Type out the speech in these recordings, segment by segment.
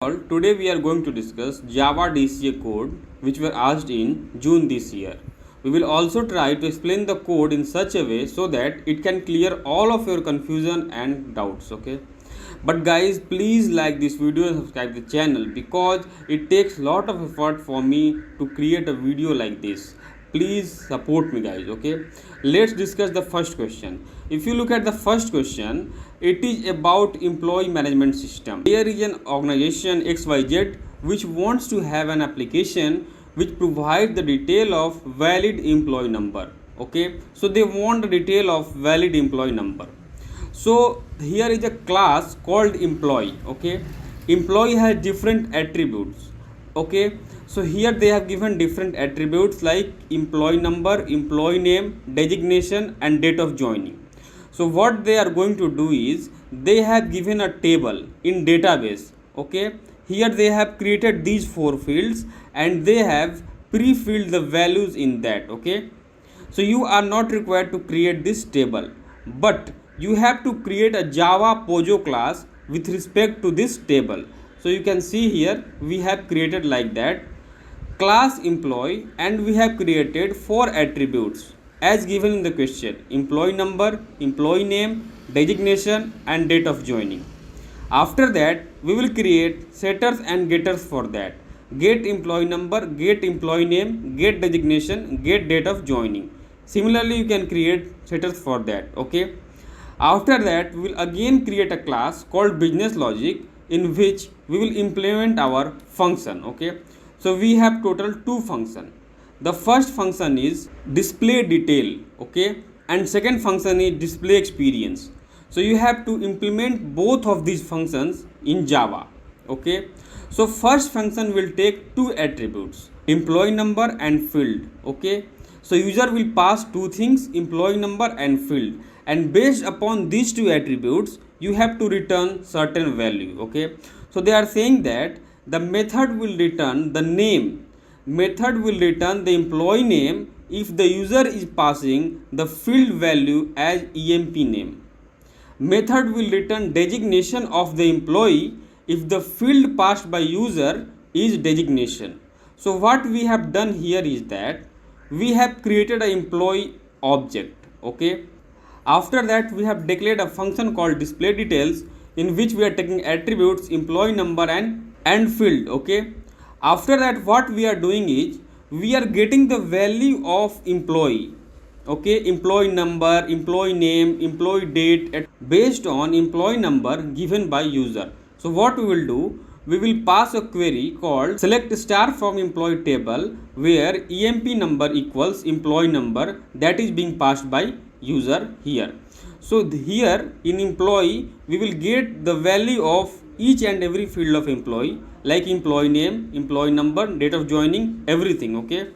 Today we are going to discuss Java DCA code which were asked in June this year. We will also try to explain the code in such a way so that it can clear all of your confusion and doubts. Okay, but guys, please like this video and subscribe the channel because it takes lot of effort for me to create a video like this. Please support me guys. Okay, let's discuss the first question. If you look at the first question, it is about employee management system. There is an organization XYZ which wants to have an application which provides the detail of valid employee number. Okay, so they want the detail of valid employee number. So here is a class called employee. Okay, employee has different attributes. Okay, so here they have given different attributes like employee number, employee name, designation and date of joining. So what they are going to do is they have given a table in database. Okay, here they have created these four fields and they have pre-filled the values in that. Okay, so you are not required to create this table, but you have to create a Java Pojo class with respect to this table. So you can see here we have created like that class employee and we have created four attributes as given in the question: employee number, employee name, designation and date of joining. After that we will create setters and getters for that: get employee number, get employee name, get designation, get date of joining. Similarly you can create setters for that. Okay, after that we will again create a class called business logic in which we will implement our function. Okay, so we have total two functions. The first function is display detail. Okay, and second function is display experience. So you have to implement both of these functions in Java. Okay, so first function will take two attributes: employee number and field. Okay, so user will pass two things: employee number and field, and based upon these two attributes you have to return certain value. Okay, so they are saying that the method will return the name, method will return the employee name if the user is passing the field value as emp name. Method will return designation of the employee if the field passed by user is designation. So what we have done here is that we have created an employee object. Okay, after that we have declared a function called display details in which we are taking attributes employee number and field. Okay, after that what we are doing is we are getting the value of employee. Okay, employee number, employee name, employee date based on employee number given by user. So what we will do, we will pass a query called select star from employee table where emp number equals employee number that is being passed by user here. So here in employee we will get the value of each and every field of employee like employee name, employee number, date of joining, everything. Okay,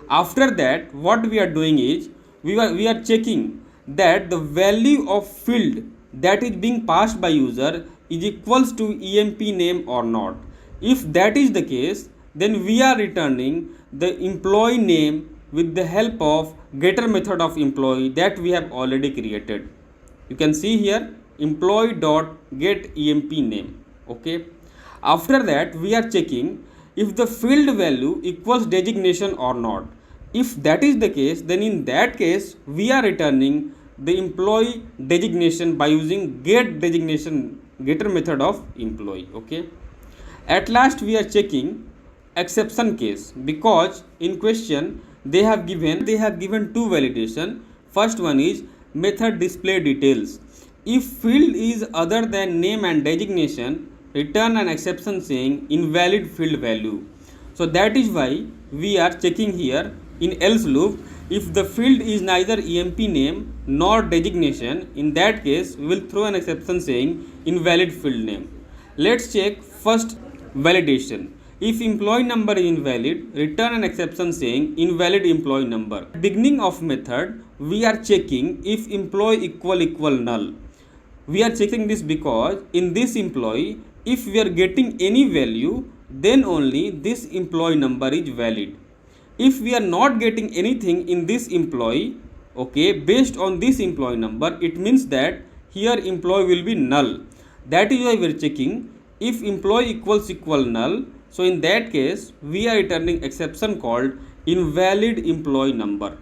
after that what we are doing is we are checking that the value of field that is being passed by user is equals to emp name or not. If that is the case, then we are returning the employee name with the help of getter method of employee that we have already created. You can see here employee dot get emp name. Okay, after that we are checking if the field value equals designation or not. If that is the case, then in that case we are returning the employee designation by using get designation getter method of employee. Okay, at last we are checking exception case because in question they have given two validation. First one is method display details. If field is other than name and designation, return an exception saying invalid field value. So that is why we are checking here in else loop. If the field is neither emp name nor designation, in that case we will throw an exception saying invalid field name. Let's check first validation. If employee number is invalid, return an exception saying invalid employee number. Beginning of method we are checking if employee equal null. We are checking this because in this employee if we are getting any value then only this employee number is valid. If we are not getting anything in this employee, okay, based on this employee number, it means that here employee will be null. That is why we are checking if employee equal null, so in that case we are returning exception called invalid employee number.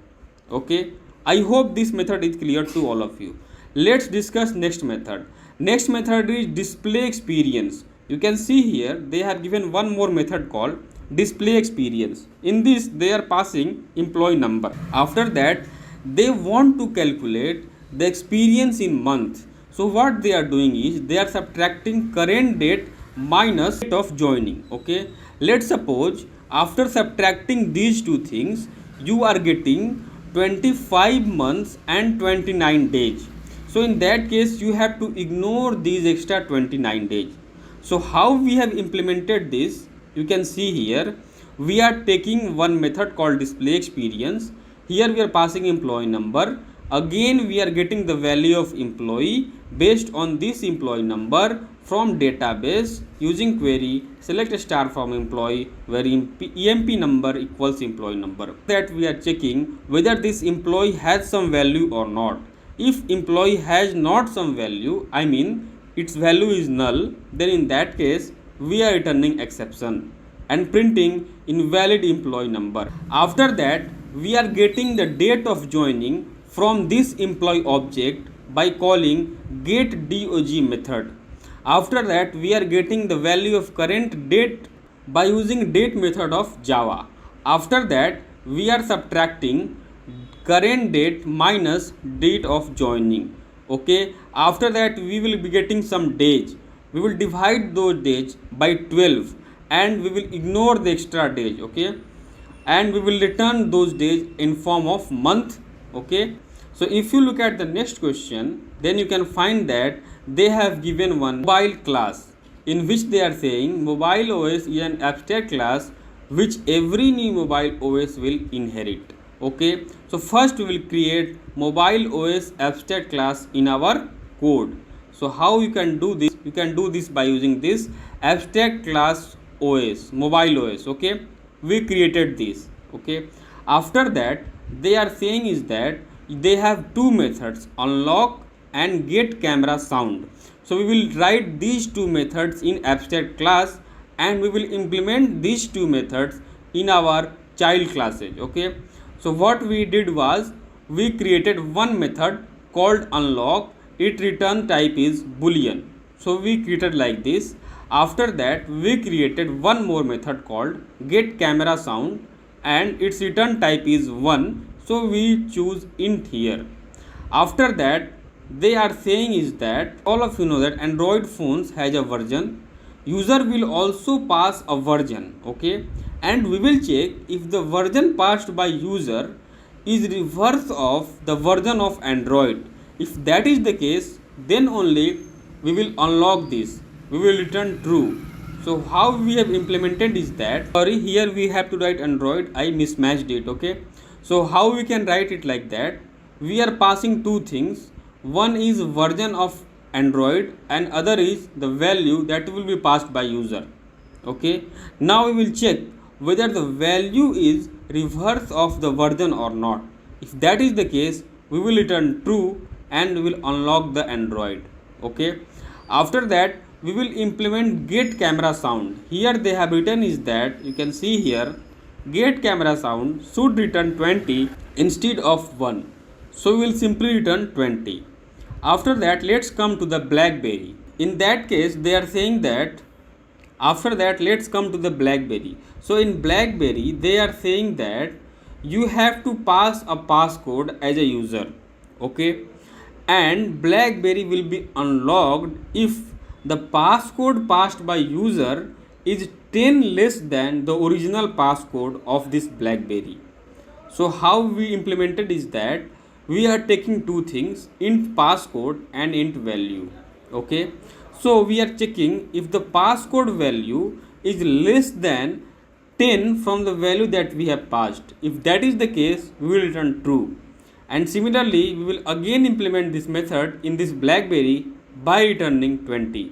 Okay, I hope this method is clear to all of you. Let's discuss next method. Next method is display experience. You can see here they have given one more method called display experience. In this they are passing employee number. After that they want to calculate the experience in month. So what they are doing is they are subtracting current date minus date of joining. Okay, let's suppose after subtracting these two things you are getting 25 months and 29 days. So in that case you have to ignore these extra 29 days. So how we have implemented this, you can see here we are taking one method called display experience. Here we are passing employee number. Again we are getting the value of employee based on this employee number from database using query select star from employee where emp number equals employee number. That we are checking whether this employee has some value or not. If employee has not some value, I mean its value is null, then in that case we are returning exception and printing invalid employee number. After that we are getting the date of joining from this employee object by calling getDOG method. After that we are getting the value of current date by using date method of Java. After that we are subtracting current date minus date of joining. Okay, after that we will be getting some days. We will divide those days by 12 and we will ignore the extra days. Okay, and we will return those days in form of month. Okay, so if you look at the next question, then you can find that they have given one mobile class in which they are saying mobile OS is an abstract class which every new mobile OS will inherit. Okay, so first we will create mobile OS abstract class in our code. So how you can do this? You can do this by using this abstract class OS, mobile OS. Okay, we created this. Okay, after that they are saying is that they have two methods, unlock and get camera sound. So we will write these two methods in abstract class and we will implement these two methods in our child classes. Okay, so what we did was we created one method called unlock. It return type is boolean. So we created like this. After that we created one more method called get camera sound and its return type is 1. So we choose int here. After that they are saying is that all of you know that Android phones has a version. User will also pass a version. Okay, and we will check if the version passed by user is reverse of the version of Android. If that is the case, then only we will unlock this. We will return true. So how we have implemented is that, sorry, here we have to write Android, I mismatched it. Okay, so how we can write it like that? We are passing two things. One is version of Android and other is the value that will be passed by user. Okay, now we will check whether the value is reverse of the version or not. If that is the case, we will return true and we will unlock the Android. Okay, after that we will implement get camera sound. Here they have written is that, you can see here, get camera sound should return 20 instead of 1. So we will simply return 20. After that let's come to the BlackBerry. In that case they are saying that, after that let's come to the BlackBerry. So in BlackBerry they are saying that you have to pass a passcode as a user. Okay, and BlackBerry will be unlocked if the passcode passed by user is 10 less than the original passcode of this BlackBerry. So how we implemented is that we are taking two things, int passcode and int value. Okay, so we are checking if the passcode value is less than 10 from the value that we have passed. If that is the case, we will return true. And similarly we will again implement this method in this BlackBerry by returning 20.